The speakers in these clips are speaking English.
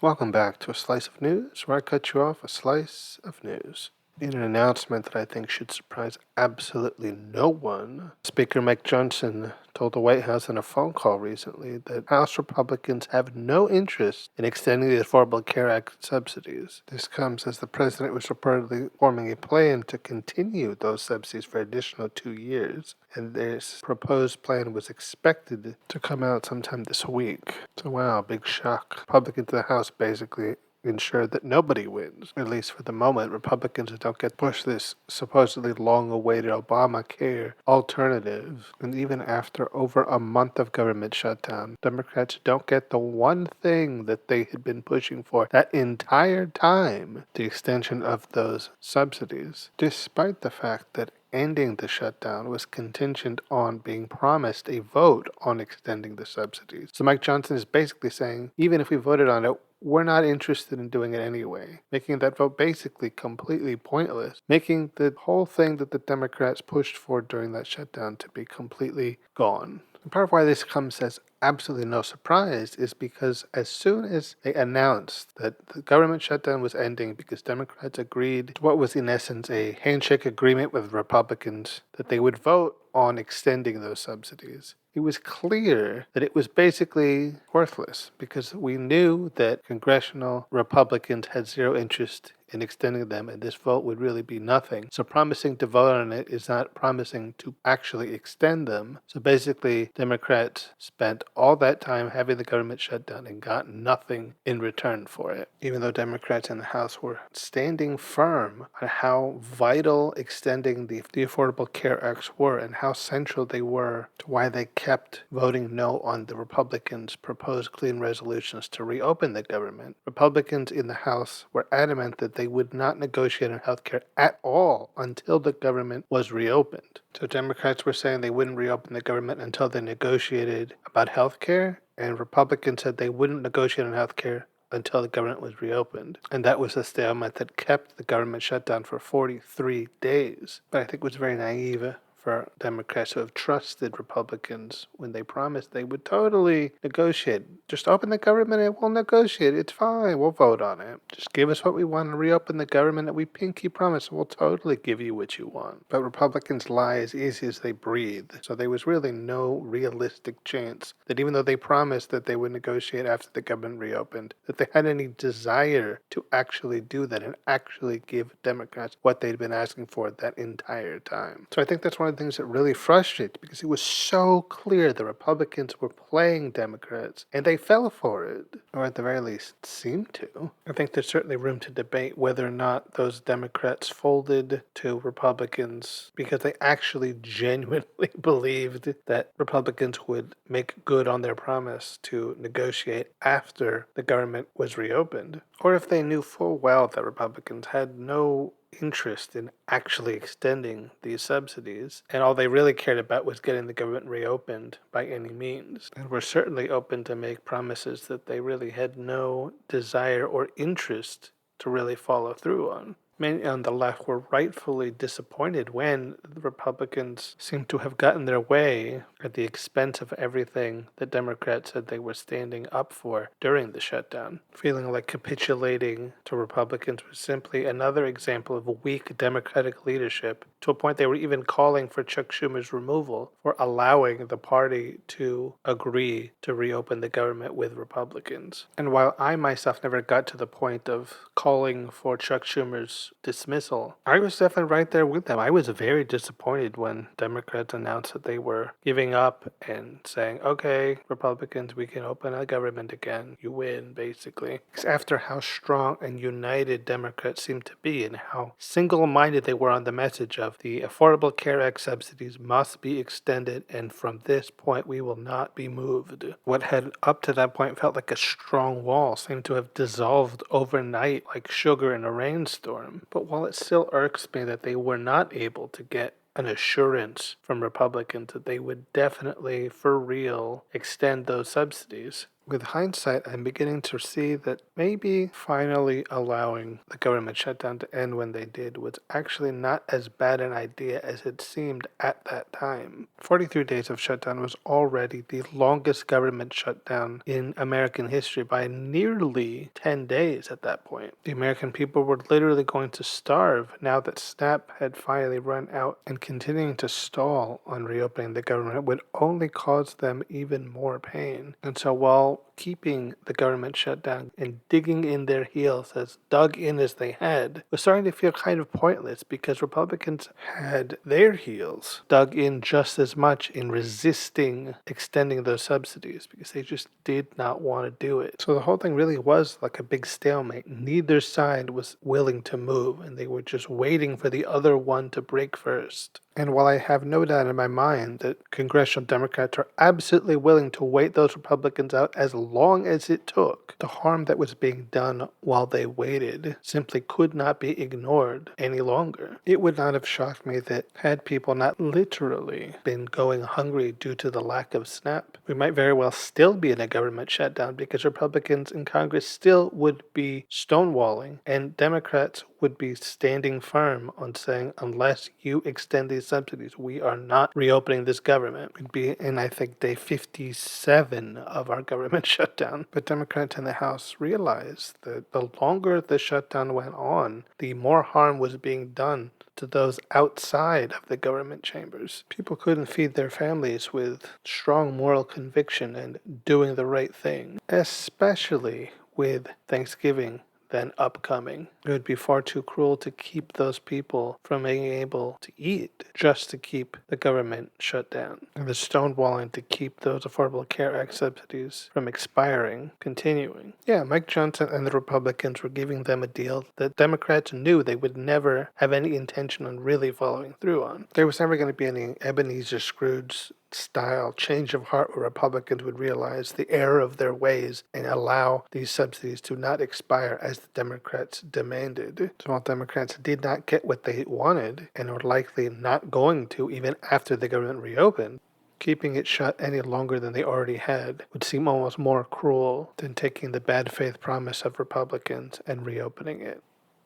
Welcome back to A Slice of News, where I cut you off a slice of news. In an announcement that I think should surprise absolutely no one, Speaker Mike Johnson told the White House in a phone call recently that House Republicans have no interest in extending the Affordable Care Act subsidies. This comes as the president was reportedly forming a plan to continue those subsidies for an additional 2 years, and this proposed plan was expected to come out sometime this week. So wow, big shock. Republicans in the House basically ensure that nobody wins, at least for the moment. Republicans don't get pushed this supposedly long-awaited Obamacare alternative. And even after over a month of government shutdown, Democrats don't get the one thing that they had been pushing for that entire time, the extension of those subsidies, despite the fact that ending the shutdown was contingent on being promised a vote on extending the subsidies. So Mike Johnson is basically saying, even if we voted on it, we're not interested in doing it anyway, making that vote basically completely pointless, making the whole thing that the Democrats pushed for during that shutdown to be completely gone. And part of why this comes as absolutely no surprise is because as soon as they announced that the government shutdown was ending because Democrats agreed to what was in essence a handshake agreement with Republicans that they would vote on extending those subsidies, it was clear that it was basically worthless because we knew that Congressional Republicans had zero interest in extending them, and this vote would really be nothing. So promising to vote on it is not promising to actually extend them. So basically, Democrats spent all that time having the government shut down and got nothing in return for it, even though Democrats in the House were standing firm on how vital extending the Affordable Care Acts were and how central they were to why they kept voting no on the Republicans' proposed clean resolutions to reopen the government. Republicans in the House were adamant that they would not negotiate on health care at all until the government was reopened. So Democrats were saying they wouldn't reopen the government until they negotiated about health care, and Republicans said they wouldn't negotiate on health care until the government was reopened. And that was a stalemate that kept the government shut down for 43 days. But I think it was very naive for Democrats who have trusted Republicans when they promised they would totally negotiate. Just open the government and we'll negotiate. It's fine. We'll vote on it. Just give us what we want and reopen the government that we pinky promise. We'll totally give you what you want. But Republicans lie as easy as they breathe. So there was really no realistic chance that even though they promised that they would negotiate after the government reopened, that they had any desire to actually do that and actually give Democrats what they'd been asking for that entire time. So I think that's one of the things that really frustrates because it was so clear the Republicans were playing Democrats and they fell for it, or at the very least seemed to. I think there's certainly room to debate whether or not those Democrats folded to Republicans because they actually genuinely believed that Republicans would make good on their promise to negotiate after the government was reopened, or if they knew full well that Republicans had no interest in actually extending these subsidies, and all they really cared about was getting the government reopened by any means, and were certainly open to make promises that they really had no desire or interest to really follow through on. Many on the left were rightfully disappointed when the Republicans seemed to have gotten their way at the expense of everything the Democrats said they were standing up for during the shutdown. Feeling like capitulating to Republicans was simply another example of weak Democratic leadership, to a point they were even calling for Chuck Schumer's removal for allowing the party to agree to reopen the government with Republicans. And while I myself never got to the point of calling for Chuck Schumer's dismissal, I was definitely right there with them. I was very disappointed when Democrats announced that they were giving up and saying, okay, Republicans, we can open a government again. You win, basically. Because after how strong and united Democrats seemed to be and how single-minded they were on the message of the Affordable Care Act subsidies must be extended, and from this point we will not be moved. What had up to that point felt like a strong wall seemed to have dissolved overnight like sugar in a rainstorm. But while it still irks me that they were not able to get an assurance from Republicans that they would definitely, for real, extend those subsidies, With hindsight, I'm beginning to see that maybe finally allowing the government shutdown to end when they did was actually not as bad an idea as it seemed at that time. 43 days of shutdown was already the longest government shutdown in American history by nearly 10 days at that point. The American people were literally going to starve now that SNAP had finally run out, and continuing to stall on reopening the government would only cause them even more pain. And so while keeping the government shut down and digging in their heels as dug in as they had was starting to feel kind of pointless, because Republicans had their heels dug in just as much in resisting extending those subsidies, because they just did not want to do it. So the whole thing really was like a big stalemate. Neither side was willing to move, and they were just waiting for the other one to break first. And while I have no doubt in my mind that congressional Democrats are absolutely willing to wait those Republicans out as long as it took, the harm that was being done while they waited simply could not be ignored any longer. It would not have shocked me that had people not literally been going hungry due to the lack of SNAP, we might very well still be in a government shutdown, because Republicans in Congress still would be stonewalling and Democrats would be standing firm on saying, unless you extend these subsidies, we are not reopening this government. We'd be in, I think, day 57 of our government shutdown. But Democrats in the House realized that the longer the shutdown went on, the more harm was being done to those outside of the government chambers. People couldn't feed their families with strong moral conviction and doing the right thing, especially with Thanksgiving then upcoming. It would be far too cruel to keep those people from being able to eat just to keep the government shut down. And the stonewalling to keep those Affordable Care Act subsidies from expiring continuing. Yeah, Mike Johnson and the Republicans were giving them a deal that Democrats knew they would never have any intention on really following through on. There was never going to be any Ebenezer Scrooge style change of heart where Republicans would realize the error of their ways and allow these subsidies to not expire as the Democrats demanded. So while Democrats did not get what they wanted, and were likely not going to even after the government reopened, keeping it shut any longer than they already had would seem almost more cruel than taking the bad faith promise of Republicans and reopening it.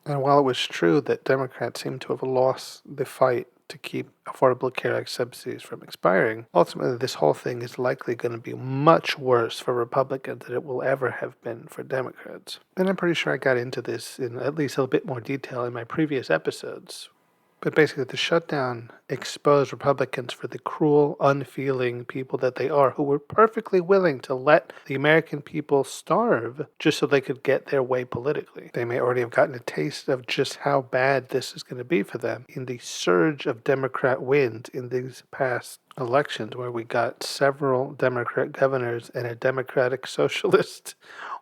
And while it was true that Democrats seem to have lost the fight to keep Affordable Care Act subsidies from expiring, ultimately this whole thing is likely going to be much worse for Republicans than it will ever have been for Democrats. And I'm pretty sure I got into this in at least a little bit more detail in my previous episodes. But basically, the shutdown exposed Republicans for the cruel, unfeeling people that they are, who were perfectly willing to let the American people starve just so they could get their way politically. They may already have gotten a taste of just how bad this is going to be for them in the surge of Democrat wins in these past elections, where we got several Democrat governors and a Democratic socialist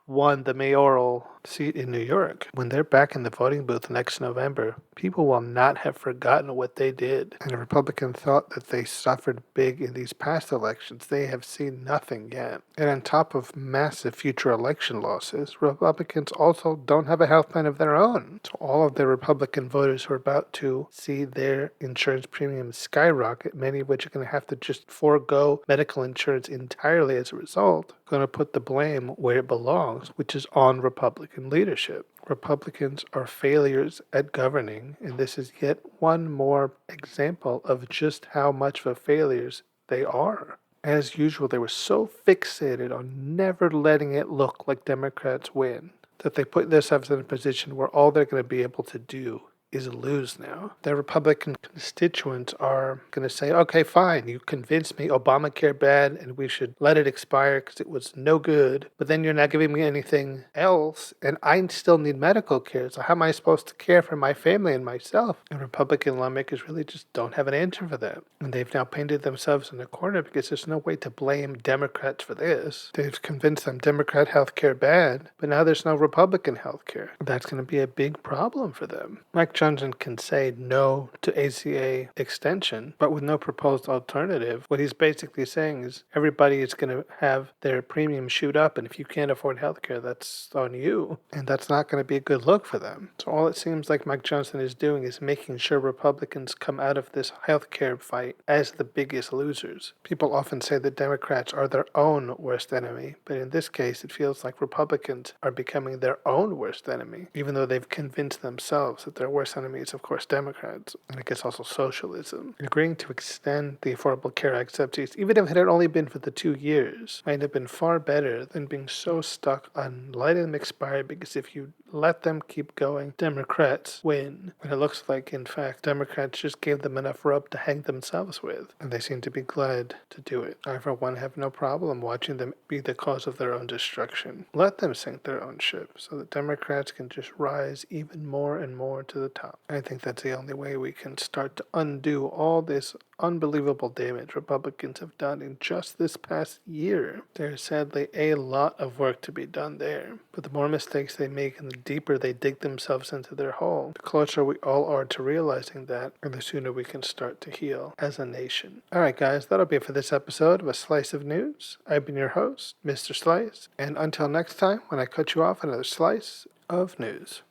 won the mayoral seat in New York. When they're back in the voting booth next November, people will not have forgotten what they did. And the Republicans thought that they suffered big in these past elections. They have seen nothing yet. And on top of massive future election losses, Republicans also don't have a health plan of their own. So all of the Republican voters who are about to see their insurance premiums skyrocket, many of which are going to have to just forego medical insurance entirely as a result, going to put the blame where it belongs, which is on Republican leadership. Republicans are failures at governing, and this is yet one more example of just how much of a failures they are. As usual, they were so fixated on never letting it look like Democrats win that they put themselves in a position where all they're going to be able to do is lose now. Their Republican constituents are going to say, okay, fine, you convinced me Obamacare bad and we should let it expire because it was no good, but then you're not giving me anything else and I still need medical care, so how am I supposed to care for my family and myself? And Republican lawmakers really just don't have an answer for that. And they've now painted themselves in a corner because there's no way to blame Democrats for this. They've convinced them Democrat health care bad, but now there's no Republican health care. That's going to be a big problem for them. Mike Johnson can say no to ACA extension, but with no proposed alternative, what he's basically saying is everybody is going to have their premium shoot up, and if you can't afford healthcare, that's on you, and that's not going to be a good look for them. So all it seems like Mike Johnson is doing is making sure Republicans come out of this healthcare fight as the biggest losers. People often say the Democrats are their own worst enemy, but in this case, it feels like Republicans are becoming their own worst enemy, even though they've convinced themselves that their worst enemy is, of course, Democrats, and I guess also socialism. Agreeing to extend the Affordable Care Act subsidies, even if it had only been for the 2 years, might have been far better than being so stuck on letting them expire, because if you let them keep going, Democrats win. And it looks like, in fact, Democrats just gave them enough rope to hang themselves with, and they seem to be glad to do it. I, for one, have no problem watching them be the cause of their own destruction. Let them sink their own ship so that Democrats can just rise even more and more to the top. I think that's the only way we can start to undo all this unbelievable damage Republicans have done in just this past year. There's sadly a lot of work to be done there, but the more mistakes they make and the deeper they dig themselves into their hole, the closer we all are to realizing that, and the sooner we can start to heal as a nation. Alright guys, that'll be it for this episode of A Slice of News. I've been your host, Mr. Slice, and until next time when I cut you off another slice of news.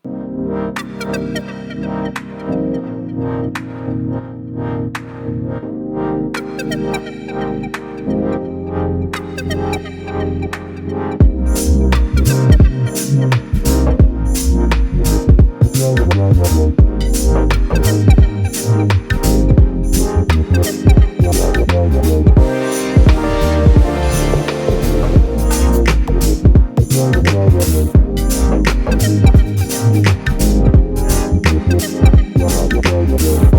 Yeah.